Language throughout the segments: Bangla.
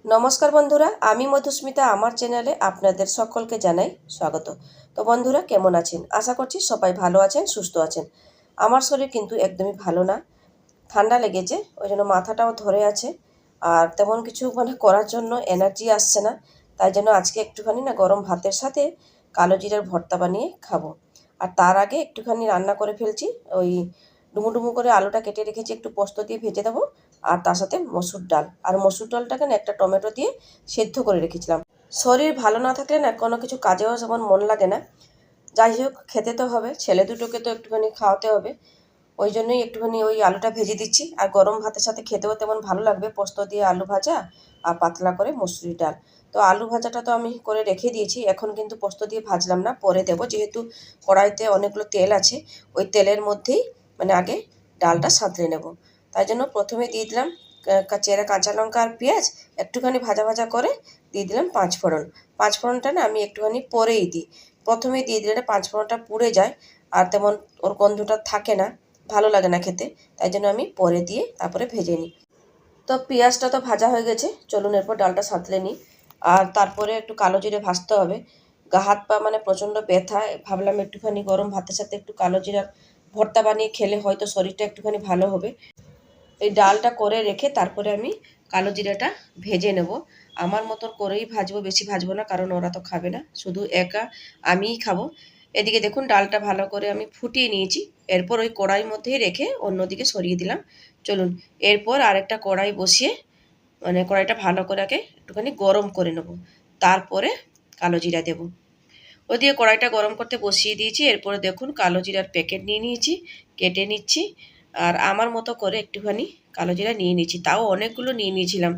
নমস্কার বন্ধুরা, আমি মধুস্মিতা। আমার চ্যানেলে আপনাদের সকলকে জানাই স্বাগত। তো বন্ধুরা, কেমন আছেন? আশা করছি সবাই ভালো আছেন, সুস্থ আছেন। আমার শরীর কিন্তু একদমই ভালো না, ঠান্ডা লেগেছে, ওই জন্য মাথাটাও ধরে আছে। আর তেমন কিছু করার জন্য এনার্জি আসছে না। তাই জন্য আজকে একটুখানি গরম ভাতের সাথে কালো জিরার ভর্তা বানিয়ে খাবো। আর তার আগে একটুখানি রান্না করে ফেলছি। ওই ডুমো ডুমো করে আলুটা কেটে রেখেছি, একটু পোস্ত দিয়ে ভেজে দেবো। আর তার সাথে মসুর ডাল, আর মসুর ডালটাকে একটা টমেটো দিয়ে সেদ্ধ করে রেখেছিলাম। শরীর ভালো না থাকলে কোনো কিছু কাজেও যেমন মন লাগে না। যাই হোক, খেতে তো হবে, ছেলে দুটোকে তো একটুখানি খাওয়াতে হবে। ওই জন্যই একটুখানি ওই আলুটা ভেজে দিচ্ছি। আর গরম ভাতের সাথে খেতেও তেমন ভালো লাগবে, পোস্ত দিয়ে আলু ভাজা আর পাতলা করে মসুরি ডাল। তো আলু ভাজাটা তো আমি করে রেখে দিয়েছি, এখন কিন্তু পোস্ত দিয়ে ভাজলাম না, পরে দেবো। যেহেতু কড়াইতে অনেকগুলো তেল আছে, ওই তেলের মধ্যেই আগে ডালটা সাঁতলে নেব। তাই জন্য প্রথমে দিয়ে দিলাম চেরা কাঁচা লঙ্কা আর পেঁয়াজ, একটুখানি ভাজা ভাজা করে দিয়ে দিলাম পাঁচ ফোড়ন। পাঁচ ফোড়নটা আমি একটুখানি পরেই দিই, প্রথমেই দিয়ে দিলে পাঁচ ফোড়নটা পুড়ে যায়, আর তেমন ওর গন্ধটা থাকে না, ভালো লাগে না খেতে। তাই জন্য আমি পরে দিয়ে তারপরে ভেজে নিই। তো পেঁয়াজটা তো ভাজা হয়ে গেছে, চলুন এরপর ডালটা সাঁতলে নিই। আর তারপরে একটু কালো জিরে ভাজতে হবে। গা হাত পা প্রচণ্ড ব্যথা, ভাবলাম একটুখানি গরম ভাতের সাথে একটু কালো জিরার ভর্তা বানিয়ে খেলে হয়তো শরীরটা একটুখানি ভালো হবে। এই ডালটা করে রেখে তারপরে আমি কালো জিরাটা ভেজে নেব। আমার মতন করেই ভাজবো, বেশি ভাজবো না, কারণ ওরা তো খাবে না, শুধু একা আমিই খাবো। এদিকে দেখুন ডালটা ভালো করে আমি ফুটিয়ে নিয়েছি। এরপর ওই কড়াইয়ের মধ্যেই রেখে অন্যদিকে সরিয়ে দিলাম। চলুন এরপর আরেকটা কড়াই বসিয়ে কড়াইটা ভালো করে আগে একটুখানি গরম করে নেব, তারপরে কালো জিরা দেব। ওদিকে কড়াইটা গরম করতে বসিয়ে দিয়েছি। এরপরে দেখুন কালো জিরার প্যাকেট নিয়ে নিয়েছি, কেটে নিচ্ছি। আর আমার মতো করে একটুখানি কালো জিরা নিয়ে নিচ্ছি, তাও অনেকগুলো নিয়ে নিয়েছিলাম।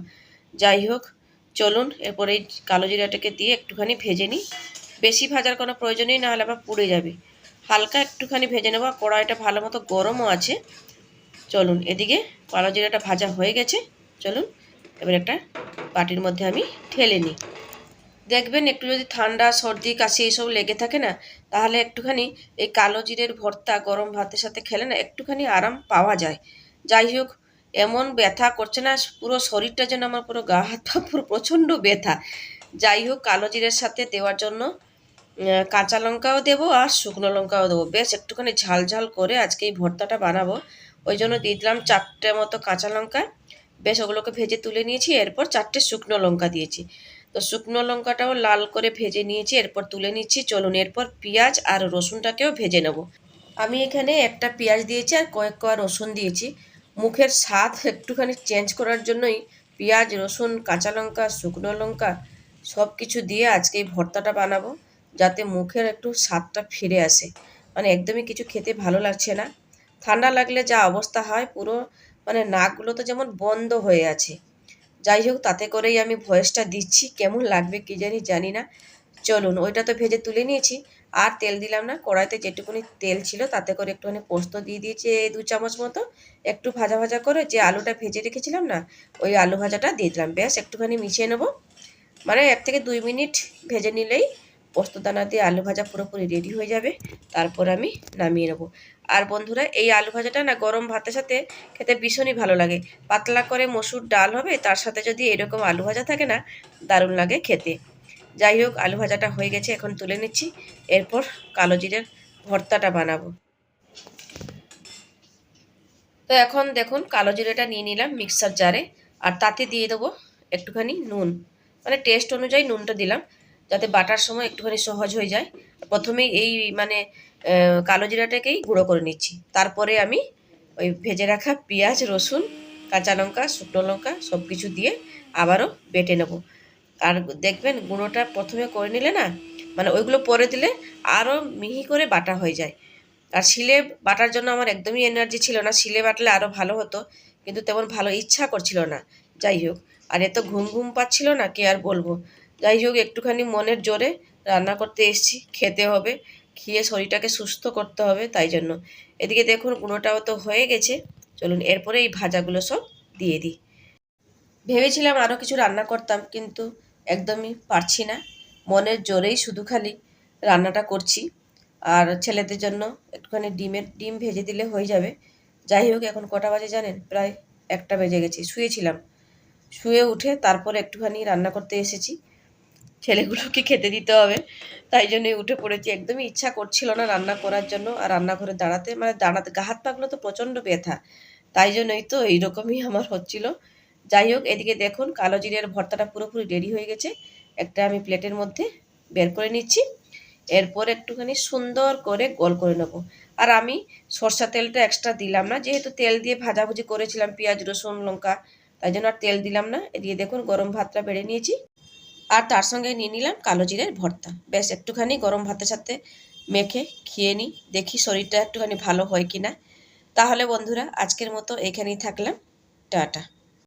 যাই হোক, চলুন এরপর এই কালো জিরাটাকে দিয়ে একটুখানি ভেজে নিই। বেশি ভাজার কোনো প্রয়োজনই না, হলে আবার পুড়ে যাবে। হালকা একটুখানি ভেজে নেবো। কড়াইটা ভালো মতো গরমও আছে। চলুন, এদিকে কালো জিরাটা ভাজা হয়ে গেছে। চলুন এবার একটা বাটির মধ্যে আমি ঢেলে নিই। দেখবেন একটু যদি ঠান্ডা সর্দি কাশি এইসব লেগে থাকে না, তাহলে একটুখানি এই কালো জিরের ভর্তা গরম ভাতের সাথে খেলে না একটুখানি আরাম পাওয়া যায়। যাই হোক, এমন ব্যথা করছে না, পুরো শরীরটা যেন আমার, পুরো গা হাত পা পুরো প্রচণ্ড ব্যথা। যাই হোক, কালো জিরের সাথে দেওয়ার জন্য কাঁচা লঙ্কাও দেবো আর শুকনো লঙ্কাও দেবো। বেশ একটুখানি ঝাল ঝাল করে আজকে এই ভর্তাটা বানাবো। ওই জন্য দিয়ে দিলাম 4টে মতো কাঁচা লঙ্কা। বেশ ওগুলোকে ভেজে তুলে নিয়েছি। এরপর 4টে শুকনো লঙ্কা দিয়েছি। তো শুকনো লঙ্কাটাও লাল করে ভেজে নিয়েছি, এরপর তুলে নিচ্ছি। চলুন এরপর পেঁয়াজ আর রসুনটাকেও ভেজে নেব। আমি এখানে একটা পেঁয়াজ দিয়েছি আর কয়েক কোয়া রসুন দিয়েছি। মুখের স্বাদ একটুখানি চেঞ্জ করার জন্যই পেঁয়াজ, রসুন, কাঁচা লঙ্কা, শুকনো লঙ্কা সব কিছু দিয়ে আজকে এই ভর্তাটা বানাবো, যাতে মুখের একটু স্বাদটা ফিরে আসে। একদমই কিছু খেতে ভালো লাগছে না। ঠান্ডা লাগলে যা অবস্থা হয়, পুরো নাকগুলো তো যেমন বন্ধ হয়ে আছে। যাই হোক, তাতে করেই আমি ভয়েসটা দিচ্ছি, কেমন লাগবে কি জানি না। চলুন, ওইটা তো ভেজে তুলে নিয়েছি। আর তেল দিলাম না, কড়াইতে যেটুকুনি তেল ছিল তাতে করে একটুখানি পোস্ত দিয়ে দিয়েছি, 2 চামচ মতো। একটু ভাজা ভাজা করে যে আলুটা ভেজে রেখেছিলাম না, ওই আলু ভাজাটা দিয়ে দিলাম। বেশ একটুখানি মিশিয়ে নেবো, 1 থেকে 2 মিনিট ভেজে নিলেই পোস্তদানা দিয়ে আলু ভাজা পুরোপুরি রেডি হয়ে যাবে। তারপর আমি নামিয়ে নেবো। আর বন্ধুরা, এই আলু ভাজাটা না গরম ভাতের সাথে খেতে ভীষণই ভালো লাগে। পাতলা করে মসুর ডাল হবে, তার সাথে যদি এরকম আলু ভাজা থাকে না, দারুণ লাগে খেতে। যাই হোক, আলু ভাজাটা হয়ে গেছে, এখন তুলে নিচ্ছি। এরপর কালো জিরের ভর্তাটা বানাবো। তো এখন দেখুন কালো জিরেটা নিয়ে নিলাম মিক্সার জারে, আর তাতে দিয়ে দেবো একটুখানি নুন। টেস্ট অনুযায়ী নুনটা দিলাম, যাতে বাটার সময় একটুখানি সহজ হয়ে যায়। প্রথমেই এই কালো জিরাটাকেই গুঁড়ো করে নিচ্ছি। তারপরে আমি ওই ভেজে রাখা পেঁয়াজ, রসুন, কাঁচা লঙ্কা, শুকনো লঙ্কা সব কিছু দিয়ে আবারও বেটে নেব। আর দেখবেন গুঁড়োটা প্রথমে করে নিলে না, ওইগুলো পরে দিলে আরও মিহি করে বাটা হয়ে যায়। আর শিলে বাটার জন্য আমার একদমই এনার্জি ছিল না, শিলে বাটলে আরও ভালো হতো, কিন্তু তেমন ভালো ইচ্ছা করছিল না। যাই হোক, আর এত ঘুম ঘুম পাচ্ছিল না, কে আর বলবো। যাই হোক, একটুখানি মনের জোরে রান্না করতে এসেছি, খেতে হবে, খেয়ে শরীরটাকে সুস্থ করতে হবে, তাই জন্য। এদিকে দেখুন গুঁড়োটাও তো হয়ে গেছে। চলুন এরপরে এই ভাজাগুলো সব দিয়ে দিই। ভেবেছিলাম আরও কিছু রান্না করতাম, কিন্তু একদমই পারছি না, মনের জোরেই শুধু খালি রান্নাটা করছি। আর ছেলেদের জন্য একটুখানি ডিম ভেজে দিলে হয়ে যাবে। যাই হোক, এখন কটা বাজে জানেন? প্রায় 1টা বেজে গেছে। শুয়েছিলাম, শুয়ে উঠে তারপর একটুখানি রান্না করতে এসেছি। ছেলেগুলোকে খেতে দিতে হবে, তাই জন্যই উঠে পড়েছি। একদমই ইচ্ছা করছিল না রান্না করার জন্য, আর রান্নাঘরে দাঁড়াতে গা হাত পাগুলো তো প্রচণ্ড ব্যথা, তাই জন্যই তো এইরকমই আমার হচ্ছিল। যাই হোক, এদিকে দেখুন কালো জিরের ভর্তাটা পুরোপুরি রেডি হয়ে গেছে। একটা আমি প্লেটের মধ্যে বের করে নিচ্ছি। এরপর একটুখানি সুন্দর করে গোল করে নেব। আর আমি সরষা তেলটা এক্সট্রা দিলাম না, যেহেতু তেল দিয়ে ভাজাভুজি করেছিলাম পেঁয়াজ রসুন লঙ্কা, তাই জন্য আর তেল দিলাম না। এদিকে দেখুন গরম ভাতটা বেড়ে নিয়েছি, আর তার সঙ্গে নিয়ে নিলাম কালো জিরের ভর্তা। বেশ একটুখানি গরম ভাতের সাথে মেখে খেয়ে নিই, দেখি শরীরটা একটুখানি ভালো হয় কি না। তাহলে বন্ধুরা আজকের মতো এখানেই থাকলাম। টাটা।